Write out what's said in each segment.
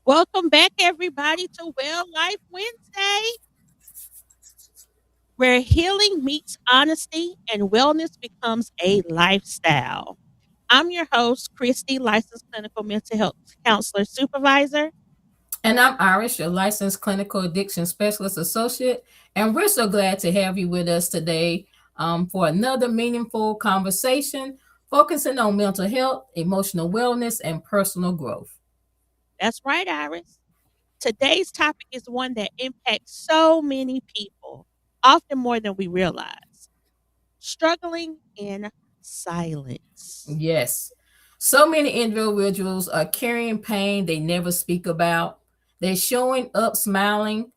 Welcome back, everybody, to Well Life Wednesday, where healing meets honesty and wellness becomes a lifestyle. I'm your host, Cristy, licensed clinical mental health counselor supervisor. And I'm Iris, your licensed clinical addiction specialist associate. And we're so glad to have you with us today for another meaningful conversation focusing on mental health, emotional wellness, and personal growth. That's right, Iris. Today's topic is one that impacts so many people, often more than we realize. Struggling in silence. Yes. So many individuals are carrying pain they never speak about. They're showing up smiling,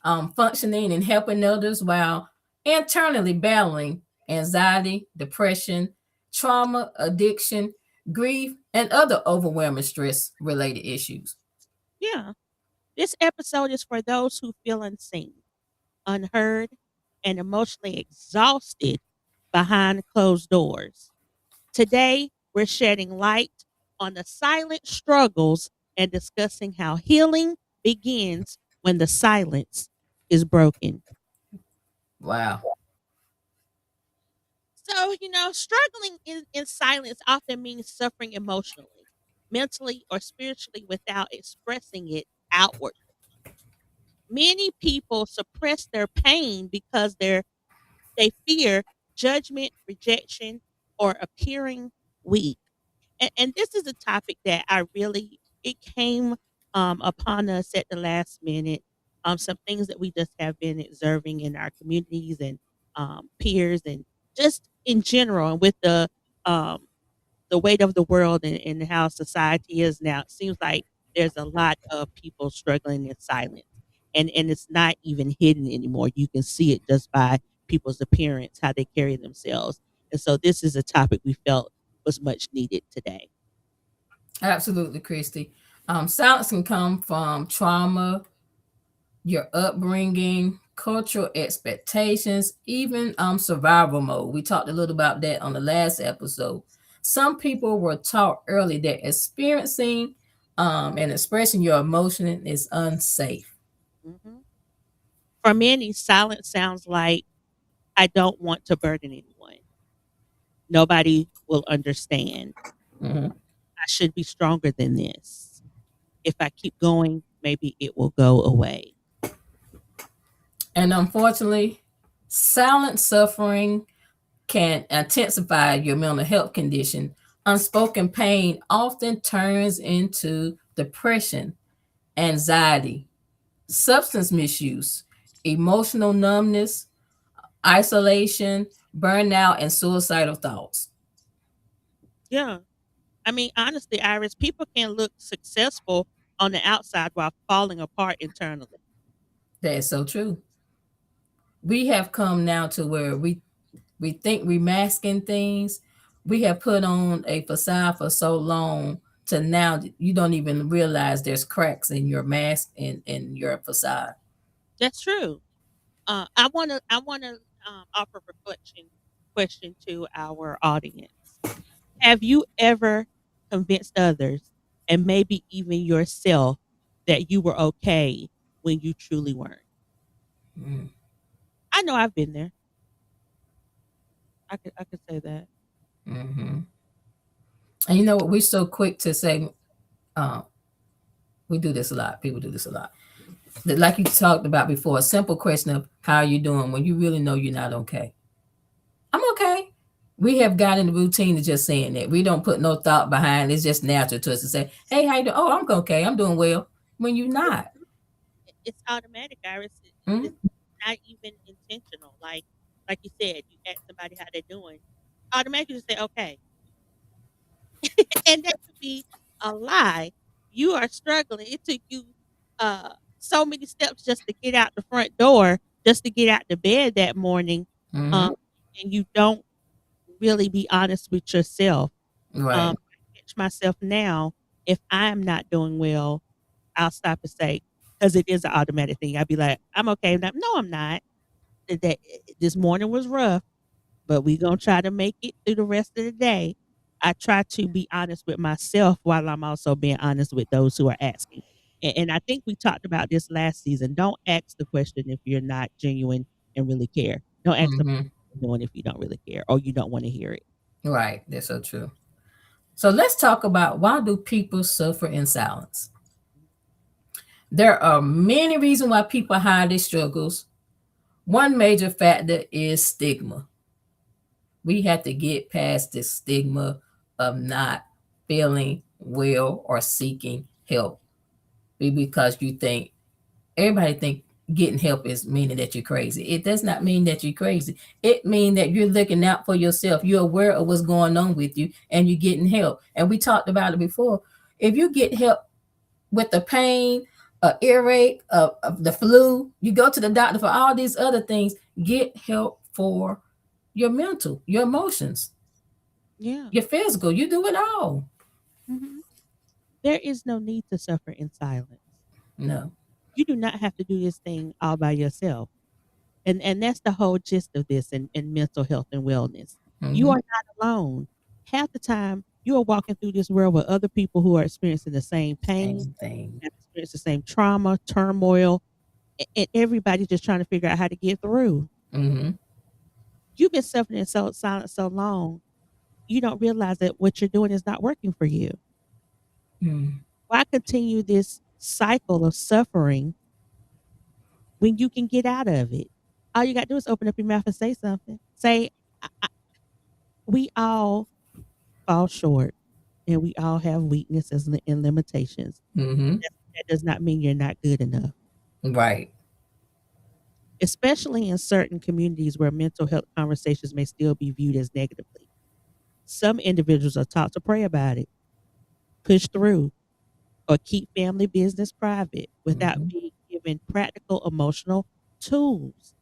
functioning, and helping others while internally battling anxiety, depression, trauma, addiction, grief, and other overwhelming stress related issues. Yeah, this episode is for those who feel unseen, unheard, and emotionally exhausted behind closed doors. Today, we're shedding light on the silent struggles and discussing how healing begins when the silence is broken. Wow. So, struggling in silence often means suffering emotionally, mentally, or spiritually without expressing it outward. Many people suppress their pain because they fear judgment, rejection, or appearing weak. And this is a topic that it came upon us at the last minute. Some things that we just have been observing in our communities and peers and just in general, and with um, the weight of the world and how society is now, it seems like there's a lot of people struggling in silence. And it's not even hidden anymore. You can see it just by people's appearance, how they carry themselves. And so this is a topic we felt was much needed today. Absolutely, Christy. Silence can come from trauma, your upbringing, cultural expectations, even survival mode. We talked a little about that on the last episode. Some people were taught early that experiencing and expressing your emotion is unsafe. Mhm. For many, silence sounds like I don't want to burden anyone. Nobody will understand. Mhm. I should be stronger than this. If I keep going, maybe it will go away. And unfortunately, silent suffering can intensify your mental health condition. Unspoken pain often turns into depression, anxiety, substance misuse, emotional numbness, isolation, burnout, and suicidal thoughts. Yeah. I mean, honestly, Iris, people can look successful on the outside while falling apart internally. That is so true. We have come now to where we think we're masking things. We have put on a facade for so long to now you don't even realize there's cracks in your mask and in your facade. That's true. I wanna offer reflection question to our audience. Have you ever convinced others and maybe even yourself that you were okay when you truly weren't? Mm. I know I've been there. I could say that. Hmm. And you know what? We're so quick to say, uh, we do this a lot. People do this a lot. Like you talked about before, a simple question of how are you doing when you really know you're not okay. I'm okay. We have gotten the routine of just saying that. We don't put no thought behind it. It's just natural to us to say, hey, how you doing? Oh, I'm okay. I'm doing well. When you're not. It's automatic, Iris. It's Mm-hmm. not even intentional. Like you said, you ask somebody how they're doing, automatically just say okay, and that could be a lie. You are struggling. It took you so many steps just to get out the front door, just to get out the bed that morning, Mm-hmm. um, and you don't really be honest with yourself. Right. I catch myself now if I'm not doing well, I'll stop and say, because it is an automatic thing. I'd be like, I'm okay. No, I'm not. This morning was rough, but we gonna try to make it through the rest of the day. I try to be honest with myself while I'm also being honest with those who are asking. And I think we talked about this last season. Don't ask the question if you're not genuine and really care. Don't ask the Mm-hmm. question if you don't really care or you don't want to hear it. Right. That's so true. So let's talk about why do people suffer in silence? There are many reasons why people hide their struggles. One major factor is stigma. We have to get past the stigma of not feeling well or seeking help because you think everybody think getting help is meaning that you're crazy. It does not mean that you're crazy. It means that you're looking out for yourself. You're aware of what's going on with you and you're getting help. And we talked about it before. If you get help with the pain, earache, of the flu, you go to the doctor for all these other things, get help for your mental, your emotions, Yeah. your physical. You do it all. Hmm. There is no need to suffer in silence. No. You do not have to do this thing all by yourself. And that's the whole gist of this in mental health and wellness. You Mm-hmm. are not alone. Half the time, you are walking through this world with other people who are experiencing the same pain, Same thing. have experienced the same trauma, turmoil, and everybody's just trying to figure out how to get through. Mm-hmm. You've been suffering in silence so long, you don't realize that what you're doing is not working for you. Mm-hmm. Why continue this cycle of suffering when you can get out of it? All you got to do is open up your mouth and say something. Say, we all fall short and we all have weaknesses and limitations. Mm-hmm. That does not mean you're not good enough, Right. especially in certain communities where mental health conversations may still be viewed as negatively. Some individuals are taught to pray about it, push through, or keep family business private without Mm-hmm. being given practical emotional tools.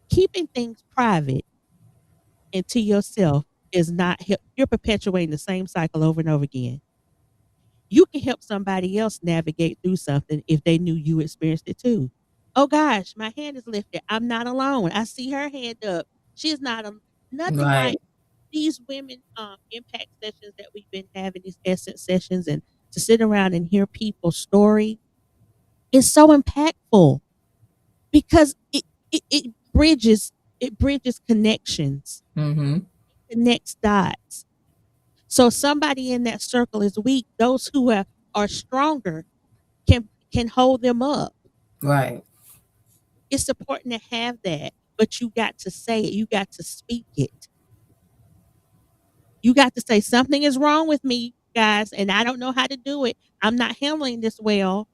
Keeping things private and to yourself is not help. You're perpetuating the same cycle over and over again. You can help somebody else navigate through something if they knew you experienced it too. Oh gosh, my hand is lifted. I'm not alone. I see her hand up. She is not nothing Right. like these women impact sessions that we've been having, these essence sessions, and to sit around and hear people's story is so impactful because it bridges connections, Mm-hmm. connects dots. So somebody in that circle is weak. Those who are stronger can hold them up. Right. It's important to have that, but you got to say it. You got to speak it. You got to say something is wrong with me, guys, and I don't know how to do it. I'm not handling this well.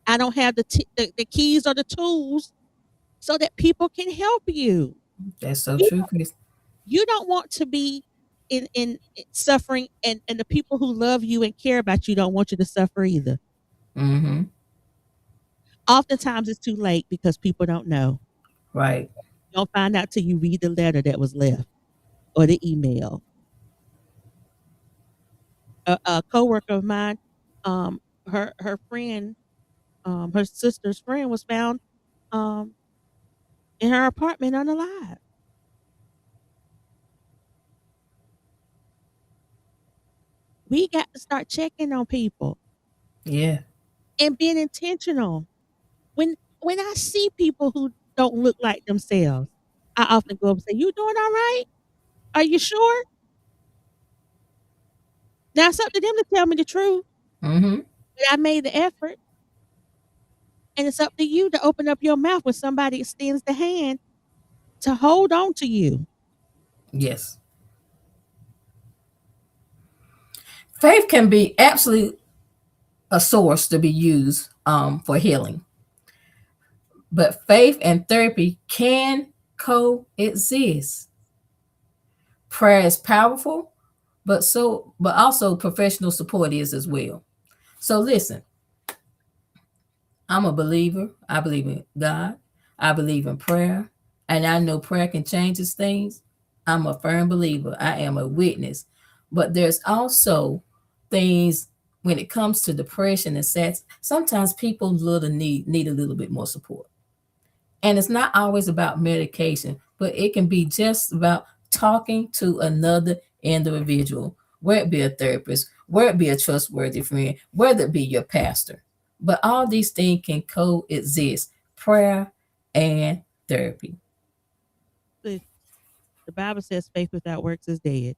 I don't have the keys or the tools so that people can help you. That's so You true, Chris. you don't want to be in suffering, and the people who love you and care about you don't want you to suffer either. Mm-hmm. Oftentimes it's too late because people don't know. Right. You don't find out till you read the letter that was left or the email. A coworker of mine, her friend, her sister's friend was found um in her apartment unalive. We got to start checking on people Yeah. and being intentional. When I see people who don't look like themselves, I often go up and say, "You doing all right? Are you sure?" Now it's up to them to tell me the truth, Mm-hmm. but I made the effort, and it's up to you to open up your mouth when somebody extends the hand to hold on to you. Yes. Faith can be absolutely a source to be used for healing, but faith and therapy can coexist. Prayer is powerful, but also professional support is as well. So listen, I'm a believer. I believe in God. I believe in prayer. And I know prayer can change things. I'm a firm believer. I am a witness. But there's also things when it comes to depression and sadness, sometimes people need a little bit more support. And it's not always about medication, but it can be just about talking to another individual, whether it be a therapist, whether it be a trustworthy friend, whether it be your pastor. But all these things can coexist, prayer and therapy. The Bible says faith without works is dead.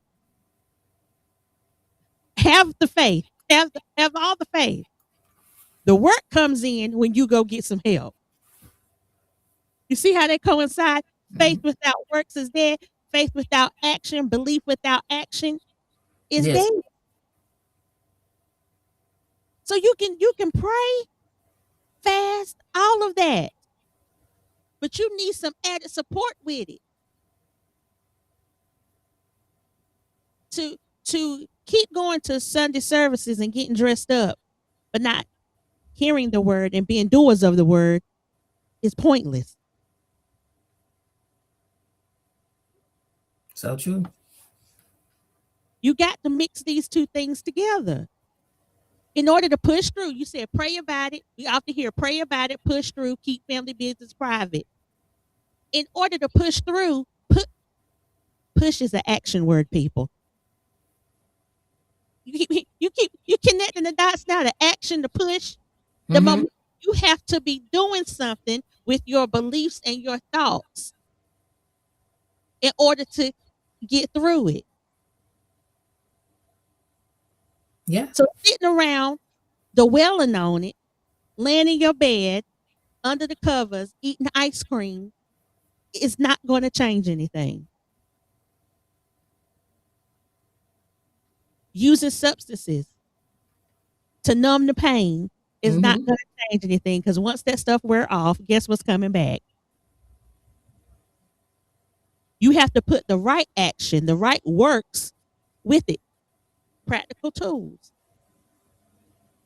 Have the faith. Have all the faith. The work comes in when you go get some help. You see how they coincide? Faith Mhm. without works is dead. Faith without action, belief without action is Yes. dead. So you can pray, fast, all of that, but you need some added support with it to keep going to Sunday services and getting dressed up, but not hearing the word and being doers of the word is pointless. So true. You got to mix these two things together in order to push through. You said pray about it. You often hear pray about it, push through, keep family business private. In order to push through, push is an action word, people. You connecting the dots now. The action, the push, the Mm-hmm. moment. You have to be doing something with your beliefs and your thoughts in order to get through it. Yeah. So sitting around, dwelling on it, laying in your bed under the covers, eating ice cream is not going to change anything. Using substances to numb the pain is not Mm-hmm. going to change anything because once that stuff wear off, guess what's coming back? You have to put the right action, the right works with it, practical tools.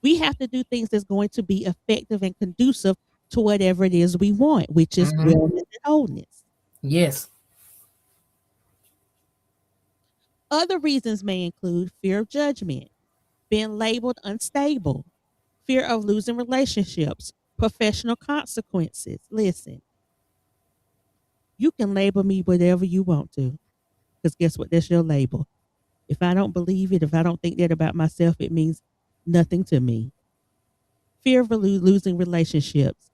We have to do things that's going to be effective and conducive to whatever it is we want, which is Mm-hmm. wellness and wholeness. Yes. Other reasons may include fear of judgment, being labeled unstable, fear of losing relationships, professional consequences. Listen, you can label me whatever you want to, because guess what? That's your label. If I don't believe it, if I don't think that about myself, it means nothing to me. Fear of losing relationships.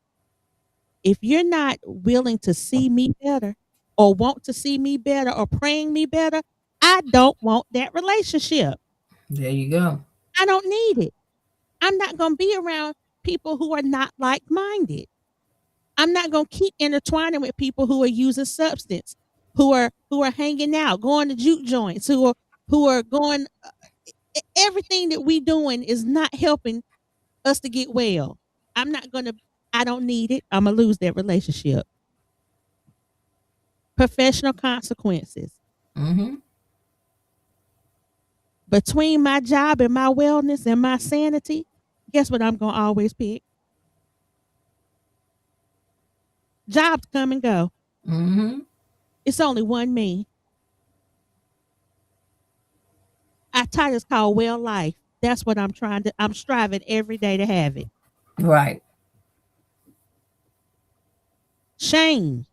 If you're not willing to see me better or want to see me better or praying me better, I don't want that relationship. There you go. I don't need it. I'm not going to be around people who are not like minded. I'm not going to keep intertwining with people who are using substance, who are hanging out, going to juke joints, who are going. Everything that we doing is not helping us to get well. I'm not gonna. I don't need it. I'm gonna lose that relationship. Professional consequences Mm-hmm. between my job and my wellness and my sanity. Guess what? I'm gonna always pick. Jobs come and go. Mm-hmm. It's only one me. Our title's called well life. That's what I'm trying to. I'm striving every day to have it. Right. Shame,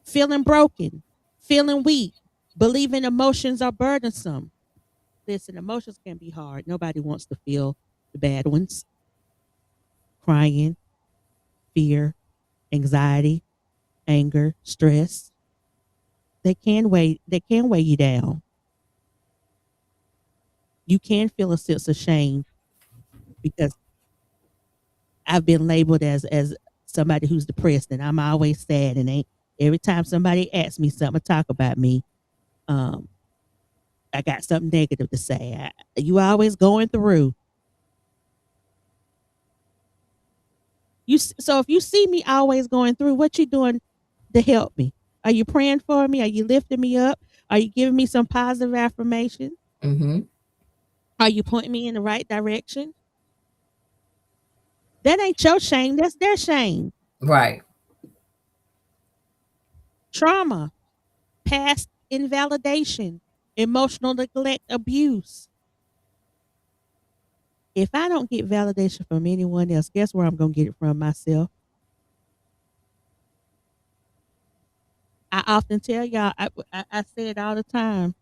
feeling broken, feeling weak, believing emotions are burdensome. Listen, emotions can be hard. Nobody wants to feel the bad ones. Crying, fear, anxiety, anger, stress. They can weigh you down. You can feel a sense of shame because I've been labeled as somebody who's depressed and I'm always sad and ain't every time somebody asks me something to talk about me, um, I got something negative to say. You always going through. So if you see me always going through, what you doing to help me? Are you praying for me? Are you lifting me up? Are you giving me some positive affirmation? Mm-hmm. Are you pointing me in the right direction? That ain't your shame. That's their shame. Right. Trauma, past invalidation, emotional neglect, abuse. If I don't get validation from anyone else, guess where I'm going to get it from myself? I often tell y'all, I say it all the time,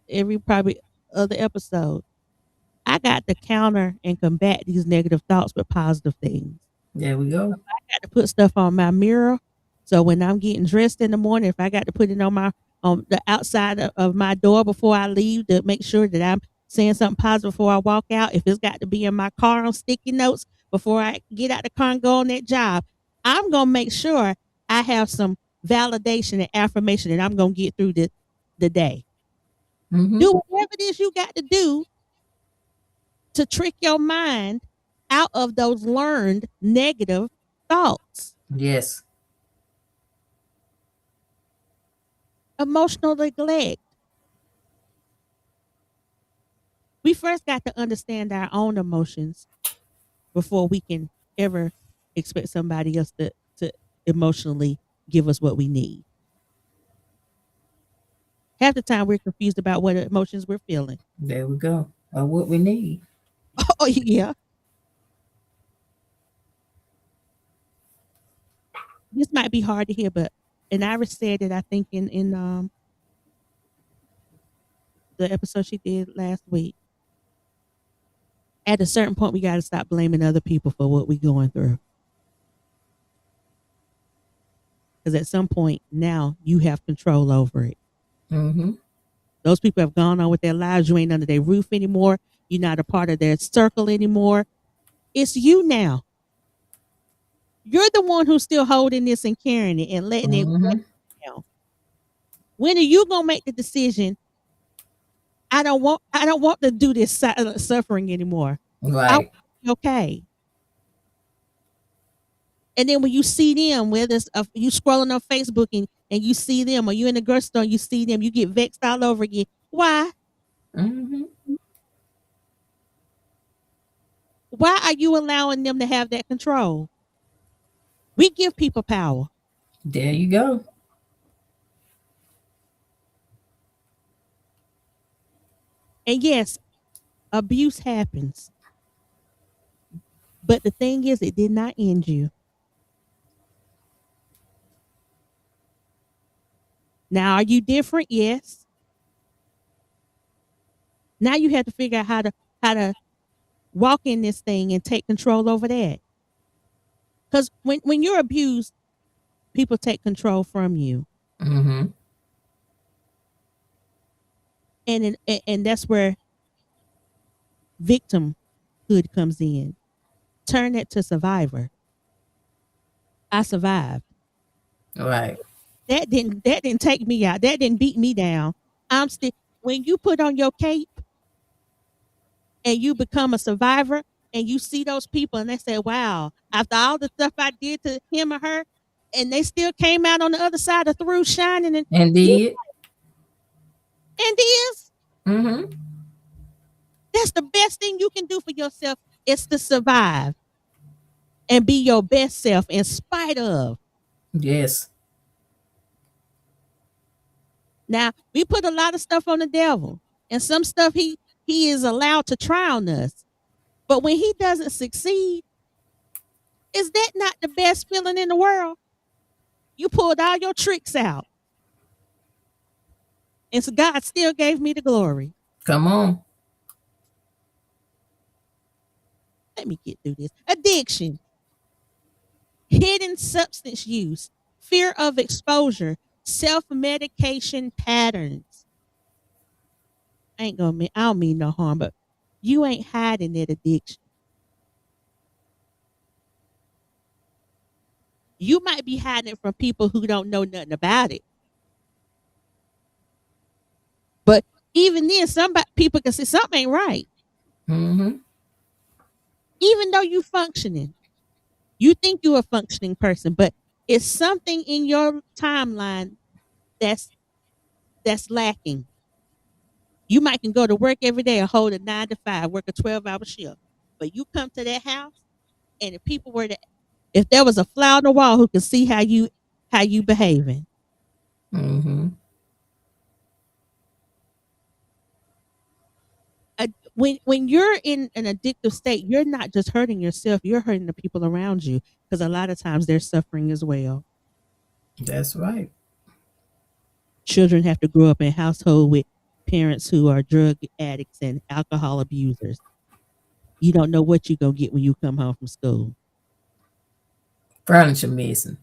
every probably other episode. I got to counter and combat these negative thoughts with positive things. There we go. I got to put stuff on my mirror. So when I'm getting dressed in the morning, if I got to put it on my on the outside of my door before I leave to make sure that I'm saying something positive before I walk out, if it's got to be in my car on sticky notes before I get out the car and go on that job, I'm gonna make sure I have some validation and affirmation that I'm gonna get through the day. Mm-hmm. Do whatever it is you got to do to trick your mind out of those learned negative thoughts. Yes. Emotional neglect. We first got to understand our own emotions before we can ever expect somebody else to emotionally give us what we need. Half the time we're confused about what emotions we're feeling. There we go. Or what we need. Oh yeah. This might be hard to hear, but and Iris said it, I think in the episode she did last week. At a certain point we gotta stop blaming other people for what we're going through. Because at some point now you have control over it. Mm-hmm. Those people have gone on with their lives. You ain't under their roof anymore. You're not a part of their circle anymore. It's you now. You're the one who's still holding this and carrying it and letting it weigh Mm-hmm. down. When are you gonna make the decision? I don't want to do this silent suffering anymore. I want Right. to be okay. And then when you see them, whether it's you scrolling on Facebook and you see them, or you in the grocery store and you see them, you get vexed all over again. Why? Mm-hmm. Why are you allowing them to have that control? We give people power. There you go. And yes, abuse happens. But the thing is, it did not end you. Now, are you different? Yes. Now you have to figure out how to walk in this thing and take control over that. Because when you're abused, people take control from you, Mm-hmm. and that's where victimhood comes in. Turn it to survivor. I survived. Right. That didn't take me out. That didn't beat me down. I'm still. When you put on your cape and you become a survivor, and you see those people and they say, "Wow, after all the stuff I did to him or her," and they still came out on the other side of through shining, and you Indeed. and this Mm-hmm. that's the best thing you can do for yourself is to survive and be your best self in spite of. Yes. Now, we put a lot of stuff on the devil, and some stuff he is allowed to try on us. But when he doesn't succeed, is that not the best feeling in the world? You pulled all your tricks out, and so God still gave me the glory. Come on. Let me get through this. Addiction, hidden substance use, fear of exposure, self-medication patterns. I don't mean no harm, but you ain't hiding that addiction. You might be hiding it from people who don't know nothing about it. But even then, somebody people can say something ain't right. Mm-hmm. Even though you functioning, you think you're a functioning person, but it's something in your timeline that's that's lacking. You might can go to work every day and hold a 9 to 5, work a 12-hour shift. But you come to that house, and if people were to if there was a fly on the wall who could see how you behaving. Mm-hmm. When you're in an addictive state, you're not just hurting yourself, you're hurting the people around you because a lot of times they're suffering as well. That's right. Children have to grow up in household with parents who are drug addicts and alcohol abusers. You don't know what you're gonna get when you come home from school. Furniture missing.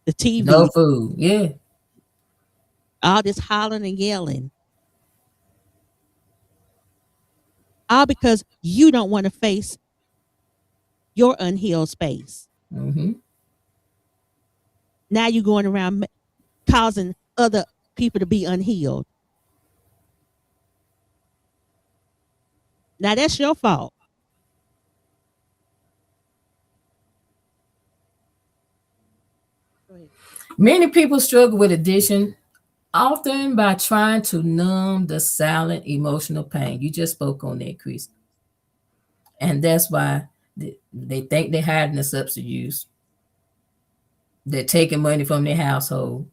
The No TV, food. Yeah. all this hollering and yelling, all because you don't want to face your unhealed space. Mm-hmm. Now you're going around causing other people to be unhealed. Now that's your fault. Go ahead. Many people struggle with addiction, often by trying to numb the silent emotional pain. You just spoke on that, Chris. And that's why they think they're hiding the substance use. They're taking money from their household.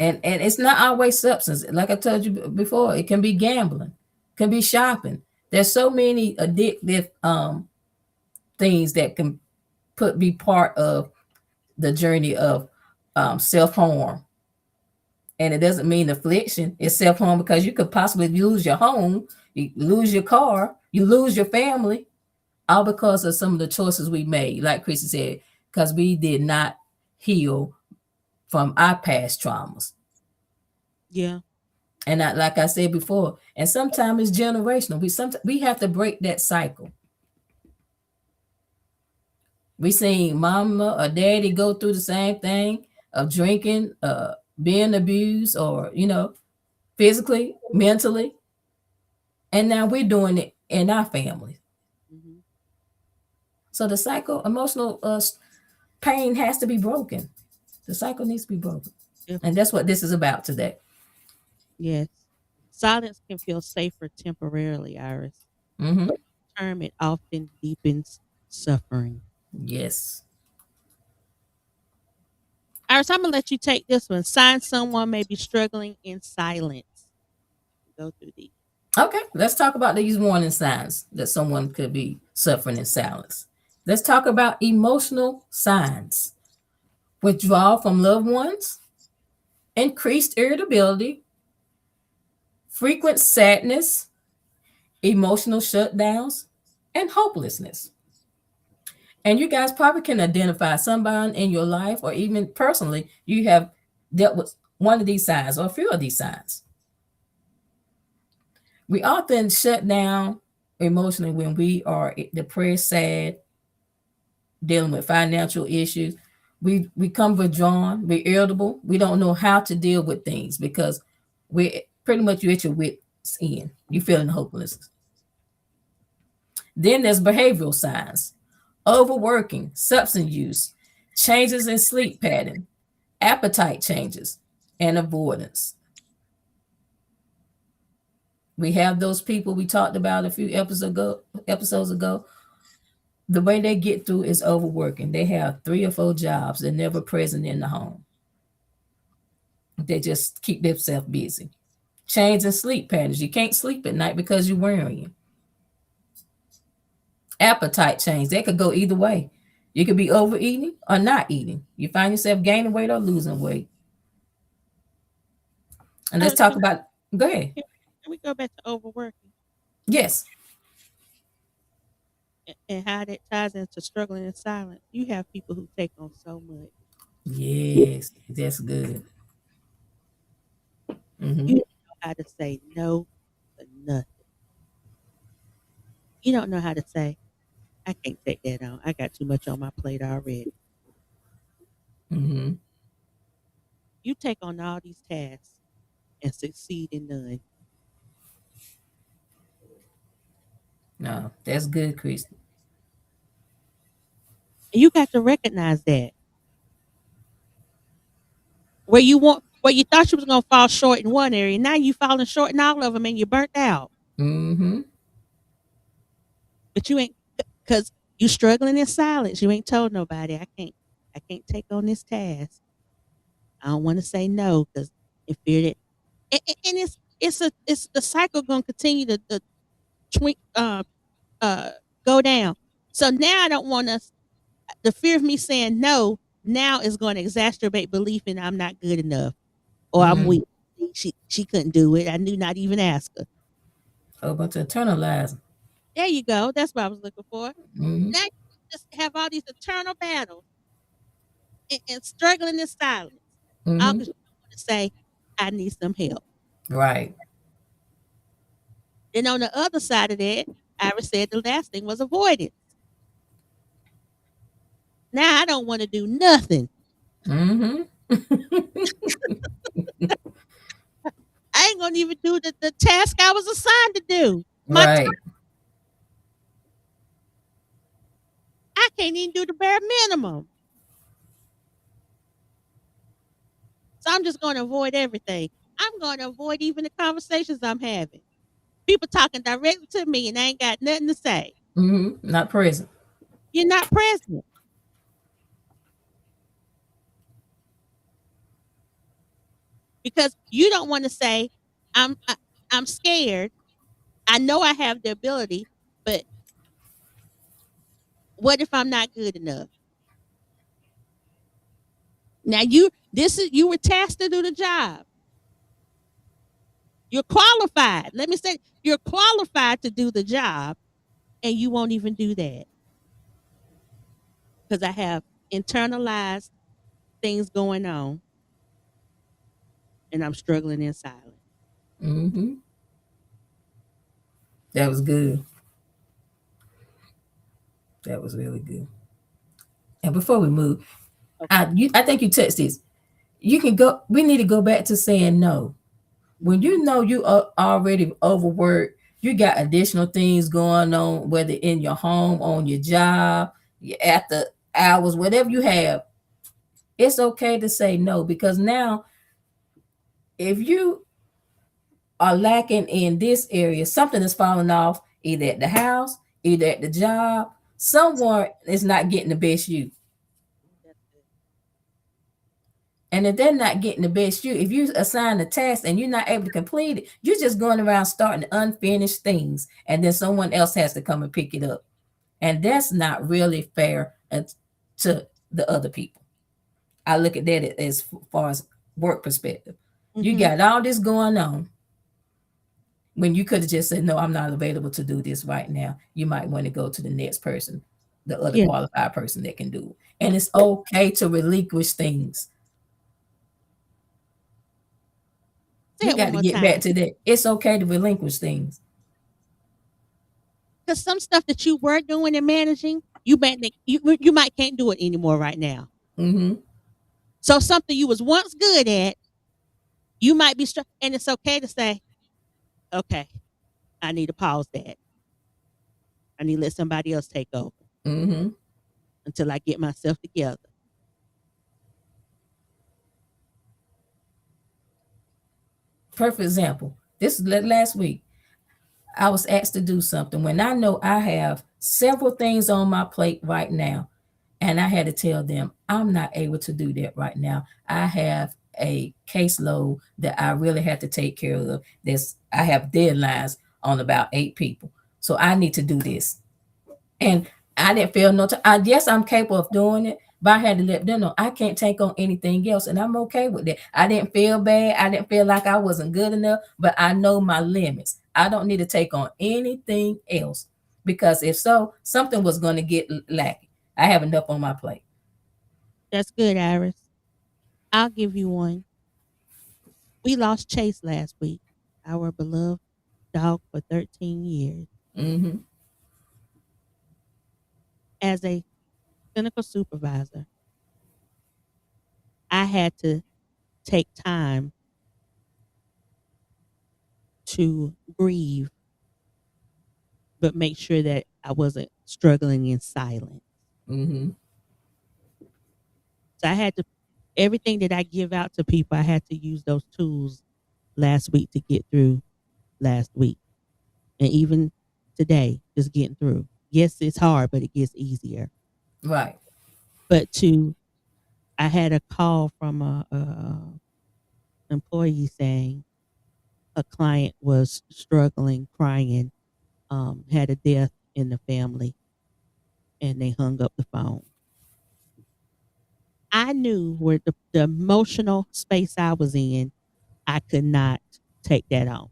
And it's not always substance. Like I told you before, it can be gambling, it can be shopping. There's so many addictive things that can be part of the journey of self-harm. And it doesn't mean affliction. It's self-harm because you could possibly lose your home, you lose your car, you lose your family, all because of some of the choices we made. Like Chrissy said, because we did not heal from our past traumas. Yeah. And like I said before, and sometimes it's generational. We have to break that cycle. We seen mama or daddy go through the same thing of drinking, being abused, or physically, mentally, and now we're doing it in our family. Mm-hmm. So the cycle, emotional pain has to be broken. The cycle needs to be broken, and that's what this is about today. Yes. Silence can feel safer temporarily, Iris, Mm-hmm. but term it often deepens suffering. Yes. Iris, I'm gonna let you take this one. Sign someone may be struggling in silence. Go through these. Okay, let's talk about these warning signs that someone could be suffering in silence. Let's talk about emotional signs: withdrawal from loved ones, increased irritability, frequent sadness, emotional shutdowns, and hopelessness. And you guys probably can identify somebody in your life, or even personally, you have dealt with one of these signs or a few of these signs. We often shut down emotionally when we are depressed, sad, dealing with financial issues. We come withdrawn, we're irritable, we don't know how to deal with things because we're pretty much you're at your wit's end. You're feeling hopeless. Then there's behavioral signs: overworking, substance use, changes in sleep pattern, appetite changes, and avoidance. We have those people we talked about a few episodes ago. The way they get through is overworking. They have 3 or 4 jobs. They're never present in the home. They just keep themselves busy. Change in sleep patterns. You can't sleep at night because you're worrying. Appetite change. That could go either way. You could be overeating or not eating. You find yourself gaining weight or losing weight. And let's Iris, talk about. Go ahead. can we go back to overworking Yes. and how that ties into struggling in silence? You have people who take on so much. Yes. That's good. You Mm-hmm. don't know how to say no to nothing. You don't know how to say, I can't take that on. I got too much on my plate already. Mm-hmm. You take on all these tasks and succeed in none. No, that's good, Christy. And you got to recognize that. Where you thought you was gonna fall short in one area, now you falling short in all of them and you're burnt out. Mm-hmm. But you ain't because you struggling in silence. You ain't told nobody. I can't take on this task. I don't want to say no because in fear that and it's the cycle gonna continue to twink uh go down. So now I don't want to the fear of me saying no now is going to exacerbate belief in I'm not good enough or I'm Mm-hmm. weak. She couldn't do it. I knew not even ask her. whole bunch of internalizing. There you go. That's what I was looking for. Mm-hmm. Now you just have all these internal battles and struggling in silence. All Mm-hmm. because you don't want to say, I need some help. Right. Then on the other side of that, Iris said the last thing was avoidance. Now I don't want to do nothing. Mm-hmm. I ain't gonna even do the task I was assigned to do. My Right. I can't even do the bare minimum. So I'm just gonna avoid everything. I'm gonna avoid even the conversations I'm having. People talking directly to me and I ain't got nothing to say. Mm-hmm. Not present. You're not present because you don't want to say, I'm I, I'm scared. I know I have the ability, but what if I'm not good enough? Now you were tasked to do the job. You're qualified. Let me say you're qualified to do the job and you won't even do that because I have internalized things going on and I'm struggling in silence. Mm-hmm. That was good. That was really good. And before we move, Okay. I think you touched this. You can go. We need to go back to saying no. When Mm-hmm. you know you are already overworked, you got additional things going on, whether in your home, on your job, after hours, whatever you have, it's okay to say no because now, if you are lacking in this area, something is falling off either at the house, either at the job. Someone is not getting the best you. That's good. And if they're not getting the best you, if you assign a task and you're not able to complete it, you're just going around starting unfinished things. And then someone else has to come and pick it up. And that's not really fair to the other people. I look at that as far as work perspective. You Mm-hmm. got all this going on when you could have just said, no, I'm not available to do this right now. You might want to go to the next person, the other Yeah. qualified person that can do it. And it's okay to relinquish things. Say You it one got to more get back time. to that. It's okay to relinquish things. Because some stuff that you were doing and managing, you might can't do it anymore right now. Mm-hmm. So something you was once good at, you might be and it's okay to say, okay, I need to pause that. I need to let somebody else take over Mm-hmm. until I get myself together. Perfect example. This is last week. I was asked to do something when I know I have several things on my plate right now. And I had to tell them, I'm not able to do that right now. I have a caseload that I really have to take care of. I have deadlines on about 8 people. So I need to do this. And I didn't feel no time. I guess I'm capable of doing it, but I had to let them know I can't take on anything else. And I'm okay with that. I didn't feel bad. I didn't feel like I wasn't good enough, but I know my limits. I don't need to take on anything else because if so, something was going to get lacking. I have enough on my plate. That's good, Iris. I'll give you one. We lost Chase last week, our beloved dog for 13 years. Mm-hmm. As a clinical supervisor, I had to take time to grieve, but make sure that I wasn't struggling in silence. Mm-hmm. So I had to, everything that I give out to people, I had to use those tools last week to get through last week. And even today, just getting through. Yes, it's hard, but it gets easier. Right. But I had a call from a employee saying a client was struggling, crying, had a death in the family, and they hung up the phone. I knew where the emotional space I was in, I could not take that on.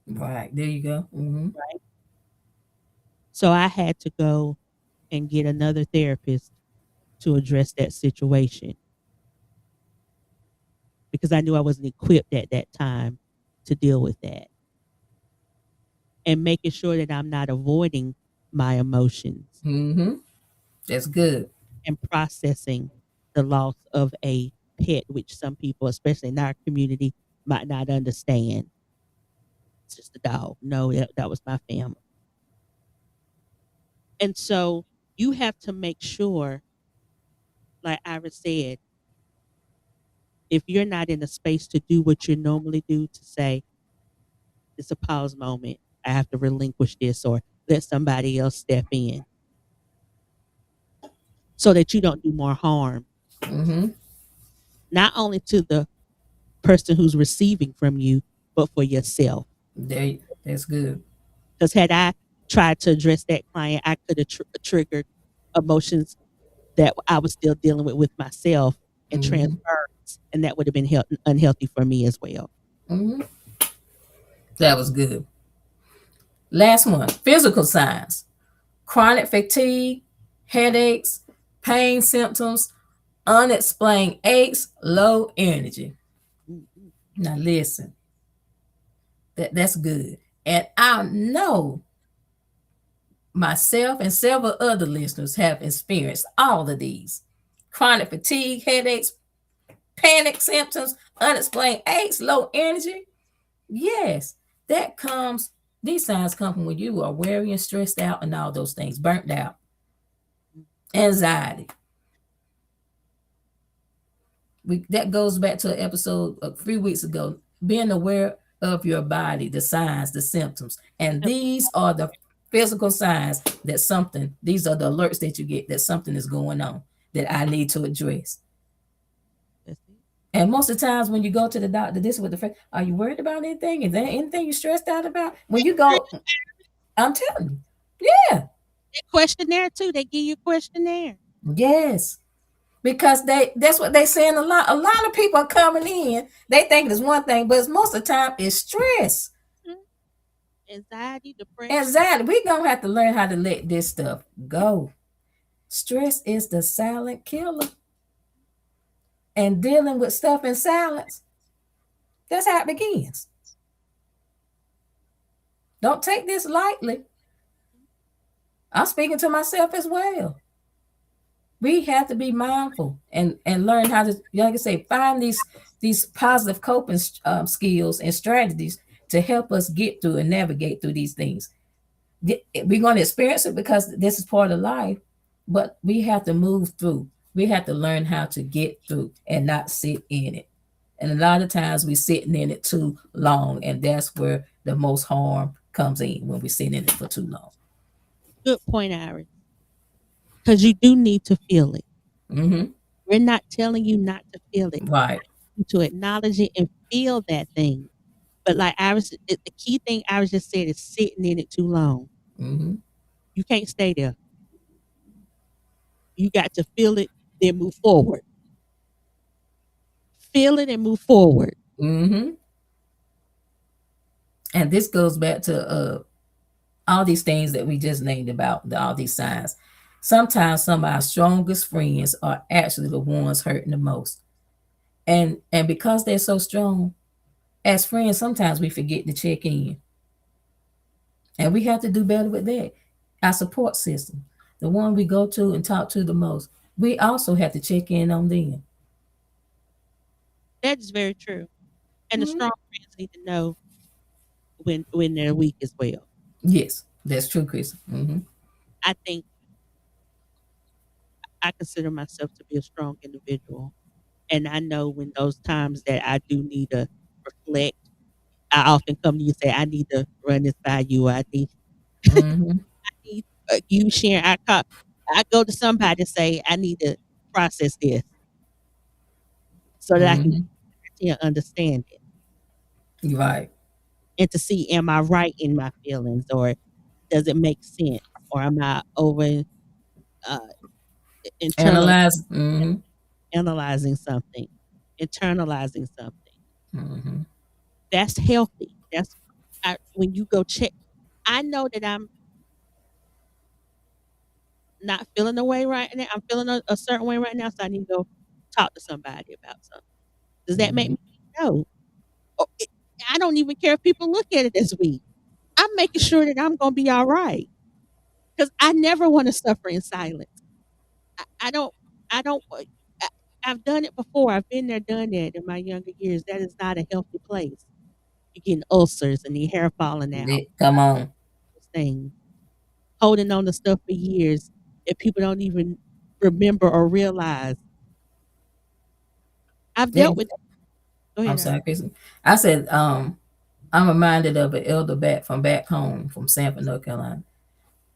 Right. There you go. Mm-hmm. right? So I had to go and get another therapist to address that situation because I knew I wasn't equipped at that time to deal with that, and making sure that I'm not avoiding my emotions Mm-hmm. That's good. and processing the loss of a pet, which some people, especially in our community, might not understand. It's just a dog. No, that was my family. And so you have to make sure, like Iris said, if you're not in a space to do what you normally do, to say, it's a pause moment. I have to relinquish this or let somebody else step in so that you don't do more harm, Mm-hmm. not only to the person who's receiving from you, but for yourself. That's good. Because had I tried to address that client, I could have triggered emotions that I was still dealing with myself and Mm-hmm. transference, and that would have been unhealthy for me as well. Mm-hmm. That was good. Last one. Physical signs: chronic fatigue, headaches, pain symptoms, unexplained aches, low energy. Mhm. Now listen, that's good. And I know myself and several other listeners have experienced all of these: chronic fatigue, headaches, panic symptoms, unexplained aches, low energy. Yes, that comes, these signs come from when you are weary and stressed out and all those things, burnt out, anxiety. That goes back to an episode a few weeks ago, being aware of your body, the signs, the symptoms. And these are the physical signs that something, these are the alerts that you get that something is going on that I need to address. That's it. And most of the times when you go to the doctor, this is what the friend, are you worried about anything? Is there anything you're stressed out about? When you go, I'm telling you, yeah, That questionnaire too. They give you a questionnaire. yes. Because that's what they saying a lot. A lot of people are coming in, they think it's one thing, but it's most of the time it's stress. Mhm. Anxiety, depression. Anxiety. We're gonna have to learn how to let this stuff go. Stress is the silent killer. And dealing with stuff in silence, that's how it begins. Don't take this lightly. I'm speaking to myself as well. We have to be mindful and learn how to, like I say, find these positive coping skills and strategies to help us get through and navigate through these things. We're going to experience it because this is part of life, but we have to move through. We have to learn how to get through and not sit in it. And a lot of times we're sitting in it too long, and that's where the most harm comes in, when we sit in it for too long. Good point, Iris. Because you do need to feel it. Mm-hmm. We're not telling you not to feel it. Right. To acknowledge it and feel that thing. But like Iris, the key thing Iris just said is sitting in it too long. Mm-hmm. You can't stay there. You got to feel it, then move forward. Feel it and move forward. Mm-hmm. And this goes back to all these things that we just named about, all these signs. Sometimes some of our strongest friends are actually the ones hurting the most. And because they're so strong, as friends, sometimes we forget to check in. And we have to do better with that. Our support system, the one we go to and talk to the most, we also have to check in on them. That is very true. And the Mm-hmm. strong friends need to know when they're weak as well. Yes, that's true, Chris. Mm-hmm. I think I consider myself to be a strong individual. And I know when those times that I do need to reflect, I often come to you and say, I need to run this by you. Mm-hmm. I need you sharing. I go to somebody and say, I need to process this so that I can Mm-hmm. understand it Right. and to see, am I right in my feelings, or does it make sense, or am I over uh, internal Analyze. Mm-hmm. analyzing something, internalizing something? Mm-hmm. That's healthy. That's When you go check, I know that I'm not feeling a way right now. I'm feeling a certain way right now, so I need to go talk to somebody about something. Does that make Mhm. me weak? No. Or I don't even care if people look at it as weak. I'm making sure that I'm gonna be all right because I never want to suffer in silence. I don't. I don't. I, I've done it before. I've been there, done that in my younger years. That is not a healthy place. You're getting ulcers and your hair falling out. Come on. Those things. Holding on to stuff for years that people don't even remember or realize. I've Yeah. dealt with. Go I'm ahead. sorry, Chris. I said, I'm reminded of an elder back home from Sanford, North Carolina.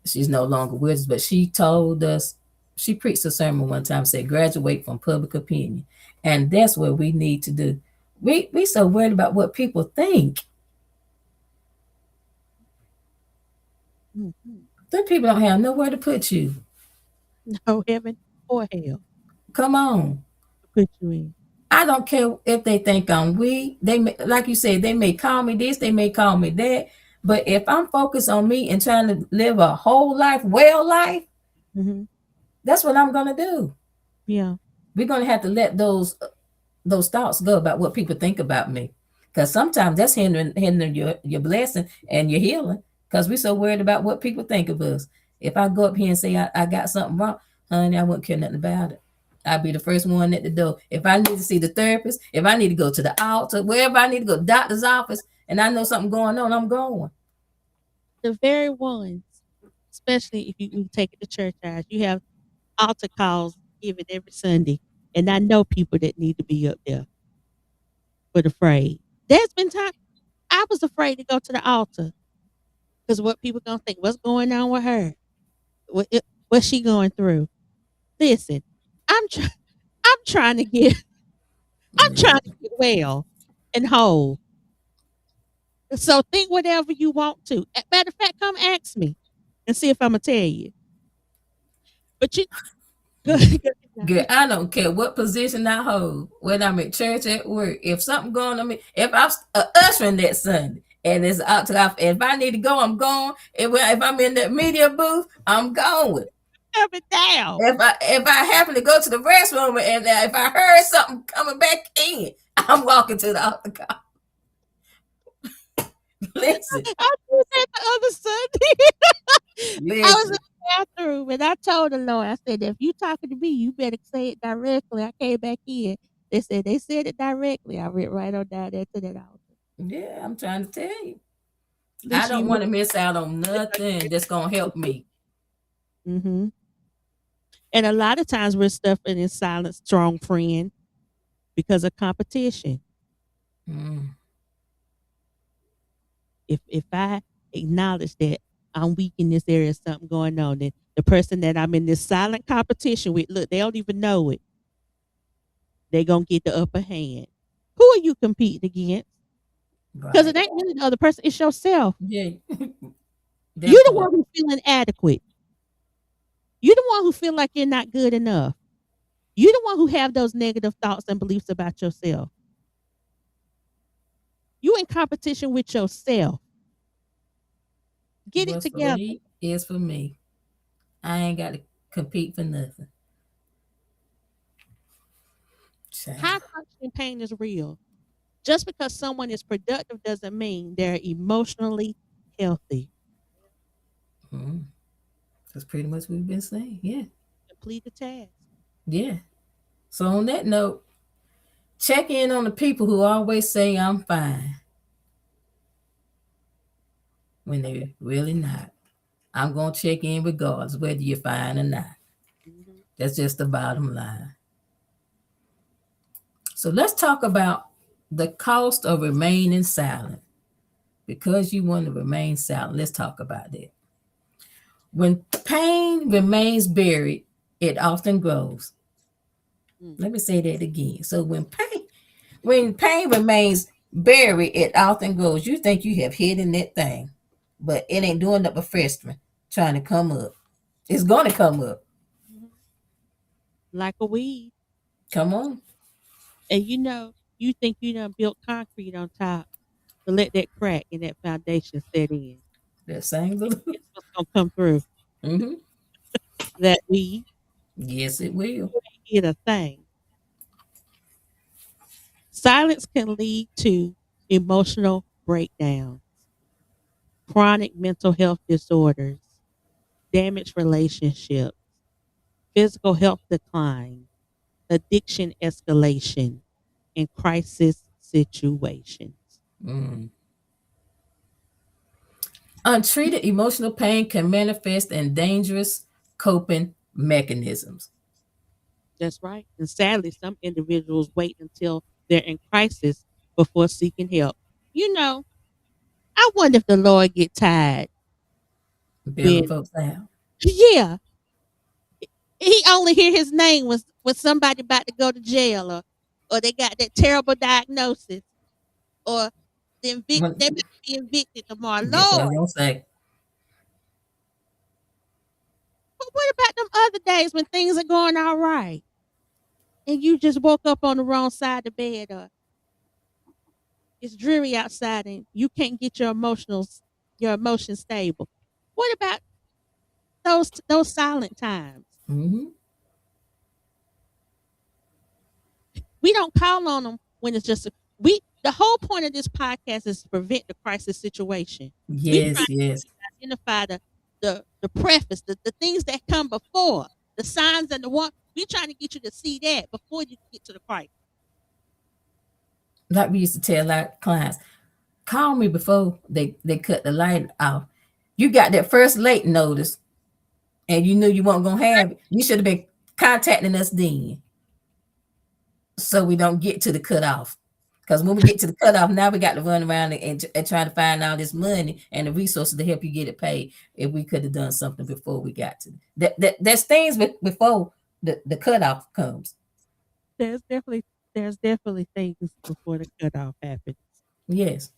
She's no longer with us, but she told us, she preached a sermon one time, said, graduate from public opinion. And that's what we need to do. We so worried about what people think. Mhm. The people don't have nowhere to put you. No heaven or hell Come on. to put you in. I don't care if they think I'm weak. They may, like you said, they may call me this, they may call me that. But if I'm focused on me and trying to live a whole life, well life, Mhm. that's what I'm gonna do. Yeah. We're gonna have to let those thoughts go about what people think about me, because sometimes that's hindering your blessing and your healing. Because we're so worried about what people think of us. If I go up here and say I got something wrong, honey, I wouldn't care nothing about it. I'd be the first one at the door. If I need to see the therapist, if I need to go to the altar, wherever I need to go, doctor's office, and I know something going on, I'm going. The very ones, especially if you take it to church hours, you have altar calls given every Sunday. And I know people that need to be up there but afraid. There's been time I was afraid to go to the altar because what people gonna think, what's going on with her? What's she going through? Listen, I'm trying. I'm trying to get. I'm trying to get well and whole. So think whatever you want to. Matter of fact, come ask me and see if I'm gonna tell you. But you go. Good. I don't care what position I hold, whether I'm at church, at work. If something going on me, if I'm ushering that Sunday and it's out to off, if I need to go, I'm going. If I'm in the media booth, I'm going. Have it down. If I happen to go to the restroom and if I heard something coming back in, I'm walking to the altar call. Listen, I did that the other Sunday. I was in listen. the bathroom and I told the Lord, I said, if you talking to me, you better say it directly. I came back in. They said it directly. I went right on down there to that altar. Yeah, I'm trying to tell you. I Listen, don't you want to miss out on nothing that's gonna help me. mm-hmm. And a lot of times we're stuffing in silent, strong friend because of competition. Mm, If I acknowledge that I'm weak in this area, something going on, then the person that I'm in this silent competition with, look, they don't even know it. They're gonna get the upper hand. Who are you competing against? Because it right. ain't really the other person, it's yourself. Yeah, You're that the part. one who's feeling inadequate. You're the one who feel like you're not good enough. You're the one who have those negative thoughts and beliefs about yourself. You in competition with yourself. Get it What's for together. me is for me. I ain't got to compete for nothing. High Child. functioning pain is real. Just because someone is productive doesn't mean they're emotionally healthy. Mm, that's pretty much what we've been saying. Yeah, Complete the task. yeah. So on that note, check in on the people who always say I'm fine when they're really not. I'm gonna check in regardless whether you're fine or not. Mhm. That's just the bottom line. So let's talk about the cost of remaining silent. Because you want to remain silent, let's talk about that. When pain remains buried, it often grows. Mm. Let me say that again. So when pain remains buried, it often grows. You think you have hidden that thing, but it ain't doing up a freshman trying to come up. It's gonna come up. Mhm. Like a weed. Come on. And you think you done built concrete on top. to let that crack in that foundation set in. That same And little. guess what's gonna come through? Hmm. That we Yes, it will. hit a thing. Silence can lead to emotional breakdowns, chronic mental health disorders, damaged relationships, physical health decline, addiction escalation, and crisis situations. Mm. Untreated emotional pain can manifest in dangerous coping mechanisms. That's right. And sadly, some individuals wait until they're in crisis before seeking help. You know, I wonder if the Lord get tired Bailing when, folks out. yeah, he only hear his name when somebody about to go to jail or they got that terrible diagnosis or they When, might be evicted tomorrow. that's what I Lord, was gonna say. but what about them other days when things are going all right and you just woke up on the wrong side of the bed or it's dreary outside and you can't get your emotions stable? What about those silent times? Hmm. We don't call on them when it's just we. The whole point of this podcast is to prevent the crisis situation. We try Yes, yes. to identify the preface, the things that come before the signs and the one. We trying to get you to see that before you get to the crisis. Like we used to tell our clients, call me before they cut the light off. You got that first late notice and you knew you weren't gonna have it. You should have been contacting us then so we don't get to the cutoff. Because when we get to the cutoff, now we got to run around and try to find all this money and the resources to help you get it paid. If we could have done something before we got to there's things before the cutoff comes. There's definitely there's definitely things before the cutoff happens. Yes.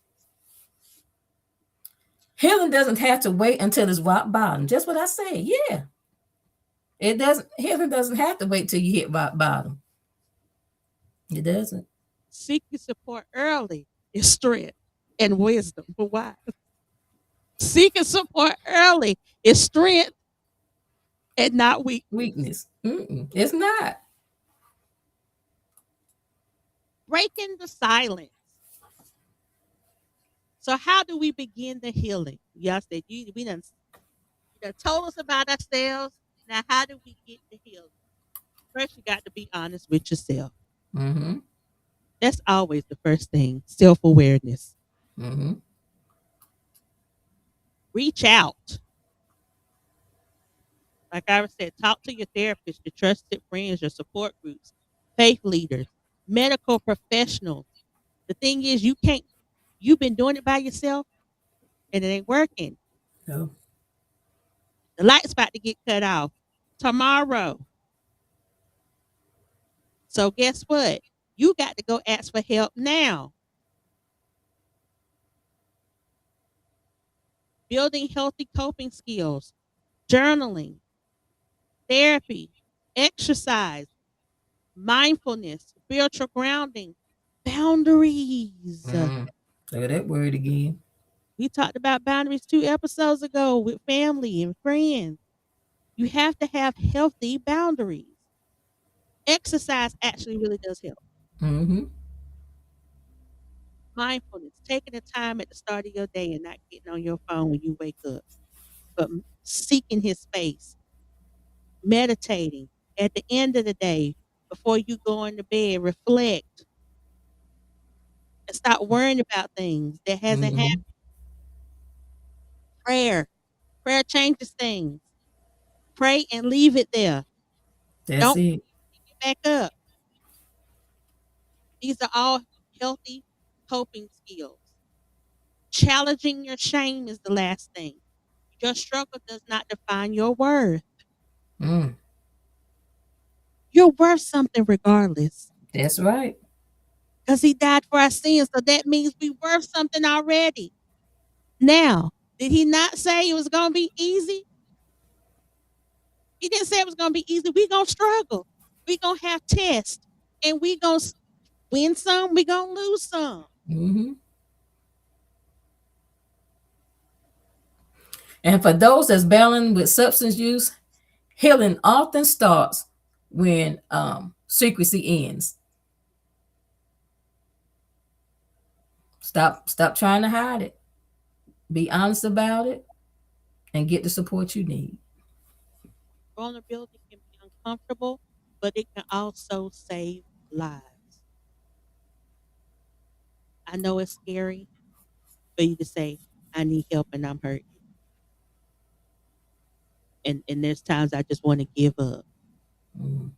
Healing doesn't have to wait until it's rock bottom. Just what I said. Yeah. It doesn't healing doesn't have to wait till you hit rock bottom. It doesn't. Seeking support early is strength and wisdom. But why? Seeking support early is strength and not weakness. Weakness. Mm-mm, it's not. Breaking the silence. So how do we begin the healing? Y'all said you done told us about ourselves. Now how do we get the healing? First, you got to be honest with yourself. Mm-hmm. That's always the first thing. Self-awareness. Mm-hmm. Reach out. Like I said, talk to your therapist, your trusted friends, your support groups, faith leaders, medical professionals. The thing is, you've been doing it by yourself and it ain't working. No. The light's about to get cut off tomorrow. So guess what? You got to go ask for help now. Building healthy coping skills, journaling, therapy, exercise, mindfulness, spiritual grounding, boundaries. Mm. Look at that word again. We talked about boundaries 2 episodes ago with family and friends. You have to have healthy boundaries. Exercise actually really does help. Mm-hmm. Mindfulness, taking the time at the start of your day and not getting on your phone when you wake up, but seeking his face, meditating at the end of the day before you go into bed, reflect and stop worrying about things that hasn't happened. Mm-hmm. Prayer. Prayer changes things. Pray and leave it there. That's Don't it. pick it back up. These are all healthy coping skills. Challenging your shame is the last thing. Your struggle does not define your worth. Mm. You're worth something regardless That's right. because he died for our sins. So that means we worth something already. Now, did he not say it was going to be easy? He didn't say it was going to be easy. We're going to struggle. We're going to have tests and we're going to win some, we're going to lose some. Mm-hmm. And for those that's battling with substance use, healing often starts when secrecy ends. Stop trying to hide it. Be honest about it and get the support you need. Vulnerability can be uncomfortable, but it can also save lives. I know it's scary for you to say, I need help and I'm hurt. And there's times I just want to give up. Mm,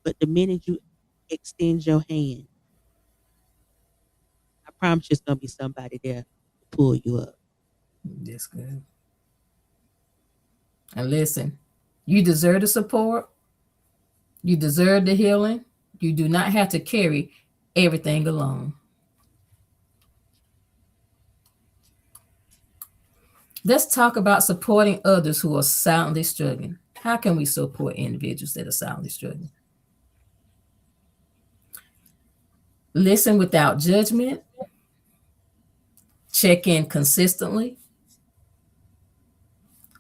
But the minute you extend your hand, I promise you it's gonna be somebody there to pull you up. that's good. And listen, you deserve the support. You deserve the healing. You do not have to carry everything alone. Let's talk about supporting others who are silently struggling. How can we support individuals that are silently struggling? Listen without judgment, check in consistently,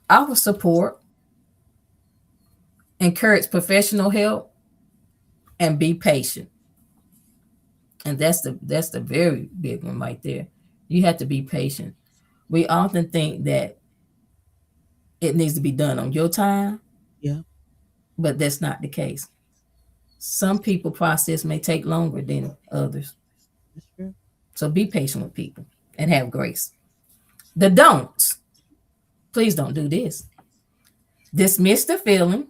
offer support, encourage professional help, and be patient. And that's the very big one right there. You have to be patient. We often think that it needs to be done on your time, Yeah, but that's not the case. Some people process may take longer than others. that's true. So be patient with people and have grace. The don'ts. Please don't do this. Dismiss the feeling,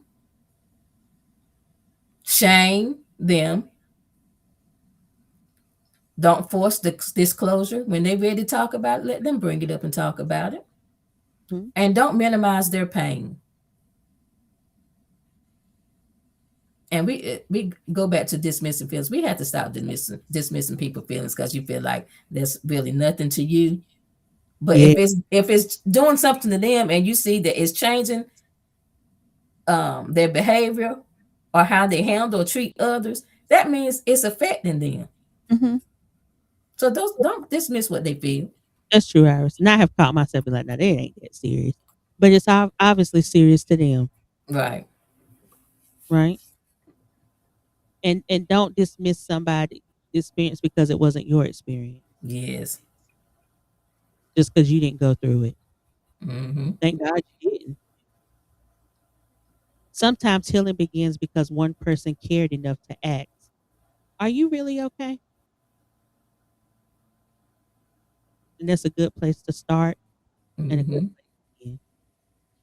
shame them. Don't force the disclosure. When they're ready to talk about it, let them bring it up and talk about it. Mhm. And don't minimize their pain. And we go back to dismissing feelings. We have to stop dismissing people's feelings because you feel like there's really nothing to you. But Yeah. if it's doing something to them and you see that it's changing their behavior or how they handle or treat others, that means it's affecting them. Hmm. So those don't dismiss what they feel. That's true, Iris. And I have caught myself be like, now that ain't that serious. But it's obviously serious to them, Right. right? And don't dismiss somebody's experience because it wasn't your experience. Yes. Just because you didn't go through it. Mm-hmm. Thank God you didn't. Sometimes healing begins because one person cared enough to ask, are you really okay? And that's a good place to start and a good Mm-hmm. place to end.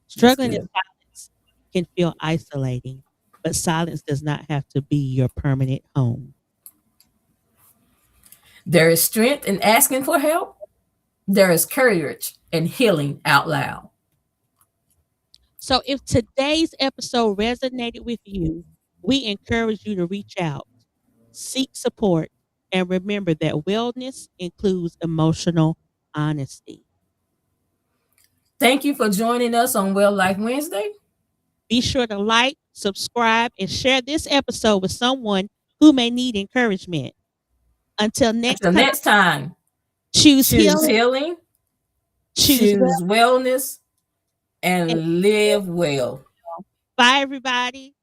That's Struggling in good. silence can feel isolating, but silence does not have to be your permanent home. There is strength in asking for help. There is courage in healing out loud. So if today's episode resonated with you, we encourage you to reach out, seek support, and remember that wellness includes emotional honesty. Thank you for joining us on Well Life Wednesday. Be sure to like, subscribe, and share this episode with someone who may need encouragement. Until next Until time, next time, choose choose healing, healing, choose well, choose wellness, and and live well. bye, everybody.